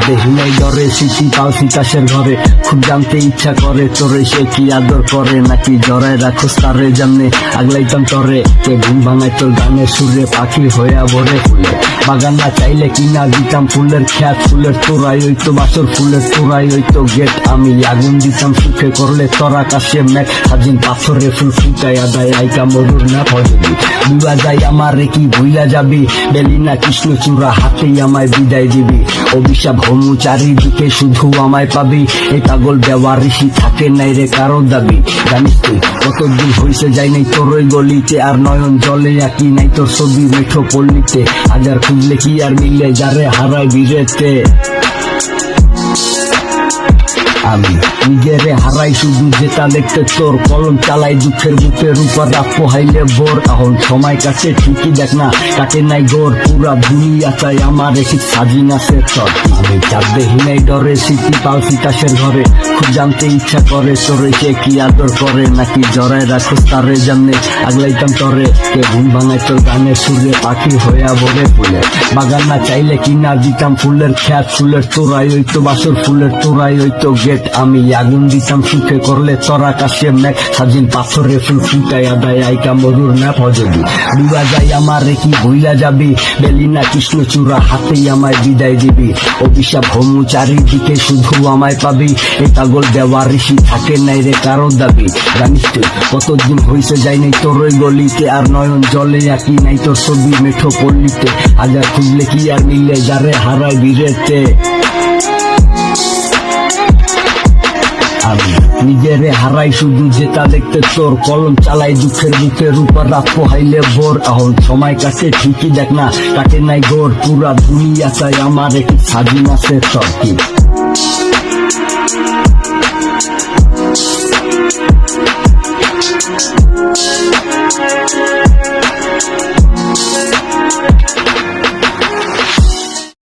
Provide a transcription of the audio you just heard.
দেখি নাই ডরে স্মৃতি পালছি চাষের ঘরে, খুব জানতে ইচ্ছা করে তোরে সে কি আদর করে, নাকি জড়ায় রাখোস তারে জামনে আগলাইতাম তরে, কে ঘুম ভাঙাই তোর গানের সুরে পাখি হইয়া ভরে ফুলে, বাগান না চাইলে কিনা দিতাম ফুলের খ্যাত, ফুলের তোরাই হইতো বাসর, ফুলের তোরাই হইতো গেট, আমি আগুন দিতাম সুখে করলে তোর আকাশে মেঘ, সাজিন পাথরে ফুল ফুটাইয়া দেয় আইকা মরুর না ভজবি, বুয়া যাই আমারে কি ভুইলা যাবি, বেলি না কৃষ্ণচূড়া হাতেই আমায় বিদায় দিবি, অভিশাপ হমু চারিদিকে শুধু আমায় পাবি, এই পাগল বেওয়ারিশি থাকে নাই রে কারো দাবি, জানিস তুই কতদিন হইছে যাই নাই তোর ওই গলিতে, আর নয়ন জলে আঁকি নাই তোর ছবি মেঠো পল্লীতে, হাজার খুঁজলে কি আর মিলে যারে হারায় বিরেতে, আমি নিজেরে হারাই শুধু যেটা দেখতে তোর, কলম চালাই দুঃখের বুকের উপর রাত পোহাইলে ভোর, এখন সময় কাছে ঠিকই দেখ না কাটে নাই গোর, পুরা দুনিয়া চাই আমার একটি সাজিন আছে তোর, আমি চাপ দেখি নাই ডরে স্মৃতি পালছি চাষের ঘরে, খুব জানতে ইচ্ছা করে তোরে সে কি আদর করে, নাকি জড়ায় রাখোস তারে জামনে আগলাইতাম তরে, কে ঘুম ভাঙাই তোর গানের সুরে পাখি হইয়া ভরে ফুলে, বাগান না চাইলে কিনা দিতাম ফুলের খ্যাত, ফুলের তোরাই হইতো বাসর, ফুলের তোরাই হইতো গেট, আমি আগুন দিতাম সুখে করলে তোর আকাশে মেঘ, সাজিন পাথরে ফুল ফুটাইয়া দেয় আইকা মরুর না ভজবি, বুয়া যাই আমারে কি ভুইলা যাবি, বেলি না কৃষ্ণচূড়া হাতেই আমায় বিদায় দিবি, অভিশাপ হমু চারিদিকে শুধু আমায় পাবি, এই পাগল বেওয়ারিশি থাকে নাই রে কারো দাবি, জানিস তুই কতদিন হইছে যাই নাই তোর ওই গলিতে, আর নয়ন জলে আঁকি নাই তোর ছবি মেঠো পল্লীতে, হাজার খুঁজলে কি আর মিলে যারে হারায় বিরেতে, আমি নিজেরে হারাই শুধু যেটা দেখতে তোর, কলম চালাই দুঃখের বুকের উপর রাত পোহাইলে ভোর, এখন সময় কাছে ঠিকই দেখ না কাটে নাই গোর, পুরা দুনিয়া চাই আমার একটি স্বাধীন আছে তোর কি।